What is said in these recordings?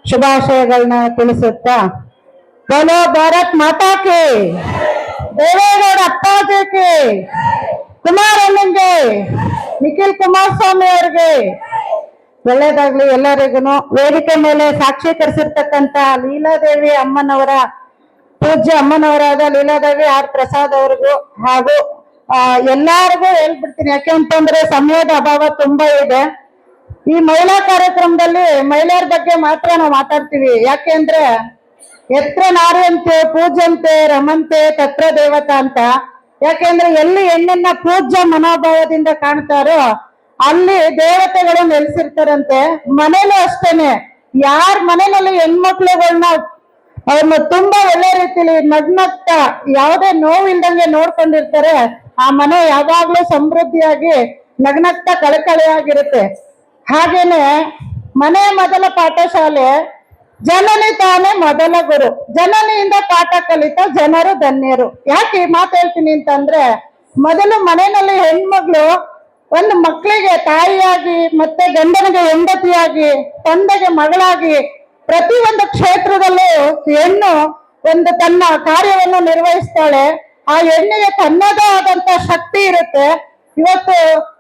ಶುಭಾಶಯಗಳನ್ನ ತಿಳಿಸುತ್ತಾ बोलो भारत माता के ದೇವೇಗೌಡ ಅಪ್ಪಾಜಿಗೆ ಕುಮಾರಣ್ಣಂಗೆ ನಿಖಿಲ್ ಕುಮಾರಸ್ವಾಮಿ ಅವರಿಗೆ ಒಳ್ಳೇದಾಗ್ಲಿ ಎಲ್ಲರಿಗೂ ವೇದಿಕೆ ಮೇಲೆ ಸಾಕ್ಷೀಕರಿಸಿರ್ತಕ್ಕಂತ ಲೀಲಾದೇವಿ ಅಮ್ಮನವರ ಪೂಜ್ಯ ಅಮ್ಮನವರಾದ ಲೀಲಾದೇವಿ ಆರ್ ಪ್ರಸಾದ್ ಅವ್ರಿಗೂ ಹಾಗೂ ಎಲ್ಲಾರಿಗೂ ಹೇಳ್ಬಿಡ್ತೀನಿ ಯಾಕೆಂತಂದ್ರೆ ಸಮಯದ ಅಭಾವ ತುಂಬಾ ಇದೆ ಈ ಮಹಿಳಾ ಕಾರ್ಯಕ್ರಮದಲ್ಲಿ ಮಹಿಳೆಯರ ಬಗ್ಗೆ ಮಾತ್ರ ನಾವು ಮಾತಾಡ್ತೀವಿ ಯಾಕೆಂದ್ರೆ ಎತ್ರ ನಾರ್ಯಂತೆ ಪೂಜ್ಯಂತೆ ರಮಂತೆ ತತ್ರ ದೇವತಾ ಅಂತ ಯಾಕೆಂದ್ರೆ ಎಲ್ಲಿ ಹೆಣ್ಣನ್ನ ಪೂಜ್ಯ ಮನೋಭಾವದಿಂದ ಕಾಣ್ತಾರೋ ಅಲ್ಲಿ ದೇವತೆಗಳು ನೆಲೆಸಿರ್ತಾರಂತೆ ಮನೇಲೂ ಅಷ್ಟೇನೆ ಯಾರ ಮನೆಯಲ್ಲಿ ಹೆಣ್ಮಕ್ಳುಗಳನ್ನ ಅವ್ರನ್ನ ತುಂಬಾ ಒಳ್ಳೆ ರೀತಿಲಿ ನಗ್ನಗ್ತ ಯಾವುದೇ ನೋವಿಲ್ದಂಗೆ ನೋಡ್ಕೊಂಡಿರ್ತಾರೆ ಆ ಮನೆ ಯಾವಾಗ್ಲೂ ಸಮೃದ್ಧಿಯಾಗಿ ನಗ್ನಗ್ತ ಕಳಕಳಿಯಾಗಿರುತ್ತೆ ಹಾಗೇನೆ ಮನೆ ಮೊದಲ ಪಾಠಶಾಲೆ ಜನನಿ ತಾನೇ ಮೊದಲ ಗುರು ಜನನಿಯಿಂದ ಪಾಠ ಕಲಿತ ಜನರು ಧನ್ಯರು ಯಾಕೆ ಈ ಮಾತು ಹೇಳ್ತೀನಿ ಅಂತಂದ್ರೆ ಮೊದಲು ಮನೆಯಲ್ಲಿ ಹೆಣ್ಮಗಳು ಒಂದು ಮಕ್ಕಳಿಗೆ ತಾಯಿಯಾಗಿ ಮತ್ತೆ ಗಂಡನಿಗೆ ಹೆಂಡತಿಯಾಗಿ ತಂದೆಗೆ ಮಗಳಾಗಿ ಪ್ರತಿ ಒಂದು ಕ್ಷೇತ್ರದಲ್ಲೂ ಹೆಣ್ಣು ಒಂದು ತನ್ನ ಕಾರ್ಯವನ್ನು ನಿರ್ವಹಿಸ್ತಾಳೆ ಆ ಹೆಣ್ಣಿಗೆ ತನ್ನದೇ ಆದಂತ ಶಕ್ತಿ ಇರುತ್ತೆ ಇವತ್ತು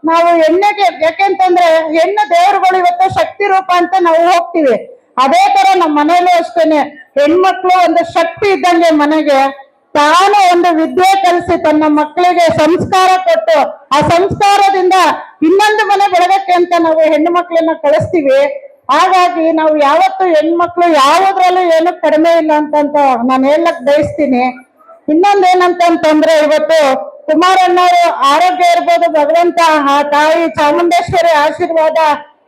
ನಾವು ಹೆಣ್ಣಿಗೆ ಯಾಕೆಂತಂದ್ರೆ ಹೆಣ್ಣು ದೇವರುಗಳು ಇವತ್ತು ಶಕ್ತಿ ರೂಪ ಅಂತ ನಾವು ಹೋಗ್ತೀವಿ ಅದೇ ತರ ನಮ್ಮ ಮನೇಲೂ ಅಷ್ಟೇನೆ ಹೆಣ್ಮಕ್ಳು ಒಂದು ಶಕ್ತಿ ಇದ್ದಂಗೆ ಮನೆಗೆ ತಾನು ಒಂದು ವಿದ್ಯೆ ಕಲಿಸಿ ತನ್ನ ಮಕ್ಕಳಿಗೆ ಸಂಸ್ಕಾರ ಕೊಟ್ಟು ಆ ಸಂಸ್ಕಾರದಿಂದ ಇನ್ನೊಂದು ಮನೆ ಬೆಳಗಕ್ಕೆ ಅಂತ ನಾವು ಹೆಣ್ಣು ಮಕ್ಕಳನ್ನ ಕಳಿಸ್ತೀವಿ ಹಾಗಾಗಿ ನಾವು ಯಾವತ್ತು ಹೆಣ್ಮಕ್ಳು ಯಾವುದ್ರಲ್ಲೂ ಏನು ಕಡಿಮೆ ಇಲ್ಲ ಅಂತಂತ ನಾನು ಹೇಳಕ್ ಬಯಸ್ತೀನಿ ಇನ್ನೊಂದೇನಂತಂದ್ರೆ ಇವತ್ತು ಕುಮಾರಣ್ಣವರು ಆರೋಗ್ಯ ಇರ್ಬೋದು ಭಗವಂತ ಆ ತಾಯಿ ಚಾಮುಂಡೇಶ್ವರಿ ಆಶೀರ್ವಾದ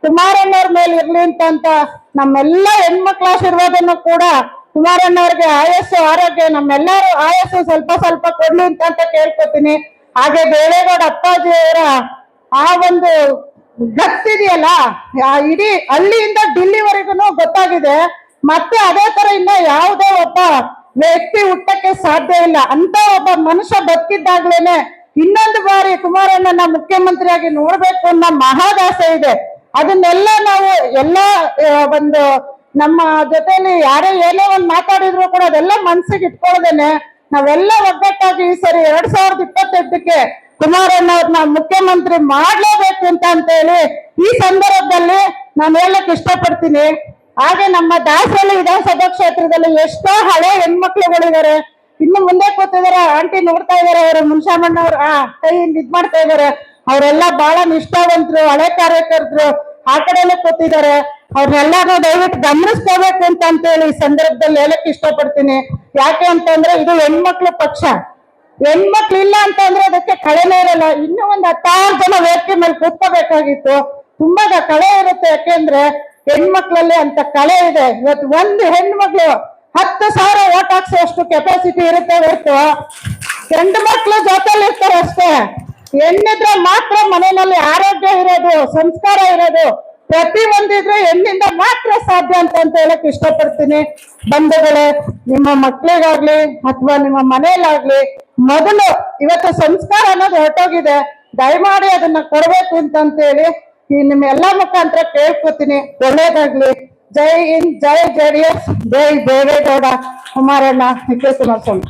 ಕುಮಾರಣ್ಣವ್ರ ಮೇಲೆ ಇರ್ಲಿ ಅಂತ ನಮ್ಮೆಲ್ಲ ಹೆಣ್ಮಕ್ಳ ಆಶೀರ್ವಾದನು ಕೂಡ ಕುಮಾರಣ್ಣವ್ರಿಗೆ ಆಯಸ್ಸು ಆರೋಗ್ಯ ನಮ್ಮೆಲ್ಲರೂ ಆಯಸ್ಸು ಸ್ವಲ್ಪ ಸ್ವಲ್ಪ ಕೊಡ್ಲಿ ಅಂತ ಕೇಳ್ಕೊತೀನಿ ಹಾಗೆ ದೇವೇಗೌಡ ಅಪ್ಪಾಜಿಯವರ ಆ ಒಂದು ಗತ್ತಿದೆಯಲ್ಲ ಇಡೀ ಹಳ್ಳಿಯಿಂದ ಡಿಲ್ಲಿವರೆಗೂ ಗೊತ್ತಾಗಿದೆ ಮತ್ತೆ ಅದೇ ತರ ಇನ್ನ ಯಾವುದೇ ಒಬ್ಬ ವ್ಯಕ್ತಿ ಹುಟ್ಟಕ್ಕೆ ಸಾಧ್ಯ ಇಲ್ಲ ಅಂತ ಒಬ್ಬ ಮನುಷ್ಯ ಬದುಕಿದ್ದಾಗ್ಲೇನೆ ಇನ್ನೊಂದು ಬಾರಿ ಕುಮಾರಣ್ಣನ ಮುಖ್ಯಮಂತ್ರಿಯಾಗಿ ನೋಡ್ಬೇಕು ಅನ್ನೋ ಮಹಾದಾಸೆ ಇದೆ ಅದನ್ನೆಲ್ಲ ನಾವು ಎಲ್ಲ ಒಂದು ನಮ್ಮ ಜೊತೆಲಿ ಯಾರೇ ಏನೇ ಒಂದ್ ಮಾತಾಡಿದ್ರು ಕೂಡ ಅದೆಲ್ಲ ಮನ್ಸಿಗೆ ಇಟ್ಕೊಳ್ದೇನೆ ನಾವೆಲ್ಲ ಒಗ್ಗಟ್ಟಾಗಿ ಈ ಸರಿ 2028ಕ್ಕೆ ಕುಮಾರಣ್ಣವ್ರನ್ನ ಮುಖ್ಯಮಂತ್ರಿ ಮಾಡ್ಲೇಬೇಕು ಅಂತ ಹೇಳಿ ಈ ಸಂದರ್ಭದಲ್ಲಿ ನಾನು ಹೇಳಕ್ ಇಷ್ಟಪಡ್ತೀನಿ ಹಾಗೆ ನಮ್ಮ ದಾಸರಳ್ಳಿ ವಿಧಾನಸಭಾ ಕ್ಷೇತ್ರದಲ್ಲಿ ಎಷ್ಟೋ ಹಳೆ ಹೆಣ್ಮಕ್ಳುಗಳಿದ್ದಾರೆ ಇನ್ನು ಮುಂದೆ ಕೂತಿದಾರೆ ಆಂಟಿ ನೋಡ್ತಾ ಇದಾರೆ ಅವರು ಮುನ್ಷಾಮಣ್ಣವ್ರು ಕೈಯಿಂದ ಇದ್ ಮಾಡ್ತಾ ಇದಾರೆ ಅವರೆಲ್ಲ ಬಹಳ ನಿಷ್ಠಾವಂತರು ಹಳೆ ಕಾರ್ಯಕರ್ತರು ಆ ಕಡೆಯಲ್ಲೇ ಕೂತಿದ್ದಾರೆ ಅವ್ರನ್ನೆಲ್ಲಾರು ದಯವಿಟ್ಟು ಗಮನಿಸ್ಕೋಬೇಕು ಅಂತ ಹೇಳಿ ಈ ಸಂದರ್ಭದಲ್ಲಿ ಹೇಳಕ್ ಇಷ್ಟಪಡ್ತೀನಿ ಯಾಕೆ ಅಂತಂದ್ರೆ ಇದು ಹೆಣ್ಮಕ್ಳು ಪಕ್ಷ ಹೆಣ್ಮಕ್ಳು ಇಲ್ಲ ಅಂತಂದ್ರೆ ಅದಕ್ಕೆ ಕಳೆನೇ ಇರಲ್ಲ ಇನ್ನೂ ಒಂದ್ 16 ಜನ ವೇದಿಕೆ ಮೇಲೆ ಕೂತ್ಕೋಬೇಕಾಗಿತ್ತು ತುಂಬಾ ಕಳೆ ಇರುತ್ತೆ ಯಾಕೆಂದ್ರೆ ಹೆಣ್ಮಕ್ಳಲ್ಲಿ ಅಂತ ಕಳೆ ಇದೆ ಇವತ್ತು ಒಂದು ಹೆಣ್ಮಕ್ಳು 10,000 ಓಟ್ ಹಾಕ್ಸುವಷ್ಟು ಕೆಪಾಸಿಟಿ ಇರುತ್ತೆ ಹೊರತು ಗಂಡು ಮಕ್ಳು ಜೊತೆಲಿ ಇರ್ತಾರೆ ಅಷ್ಟೇ ಹೆಣ್ಣಿದ್ರೆ ಮಾತ್ರ ಮನೆಯಲ್ಲಿ ಆರೋಗ್ಯ ಇರೋದು ಸಂಸ್ಕಾರ ಇರೋದು ಪ್ರತಿ ಒಂದಿದ್ರೆ ಹೆಣ್ಣಿಂದ ಮಾತ್ರ ಸಾಧ್ಯ ಅಂತ ಹೇಳಕ್ ಇಷ್ಟಪಡ್ತೀನಿ ಬಂಧುಗಳೇ ನಿಮ್ಮ ಮಕ್ಳಿಗಾಗ್ಲಿ ಅಥವಾ ನಿಮ್ಮ ಮನೆಯಲ್ಲಾಗ್ಲಿ ಮೊದಲು ಇವತ್ತು ಸಂಸ್ಕಾರ ಅನ್ನೋದು ಹೊರಟೋಗಿದೆ ದಯಮಾಡಿ ಅದನ್ನ ಕೊಡ್ಬೇಕು ಅಂತ ಹೇಳಿ ನಿಮ್ಮ ಎಲ್ಲಾ ಮುಖಾಂತರ ಕೇಳ್ಕೊತೀನಿ ಒಳ್ಳೇದಾಗ್ಲಿ ಜೈ ಹಿಂದ್ ಜೈ ಜೆಡಿಎಸ್ ಜೈ ದೇವೇಗೌಡ ಕುಮಾರಣ್ಣ ನಿಖಿಲ್ ಕುಮಾರಸ್ವಾಮಿ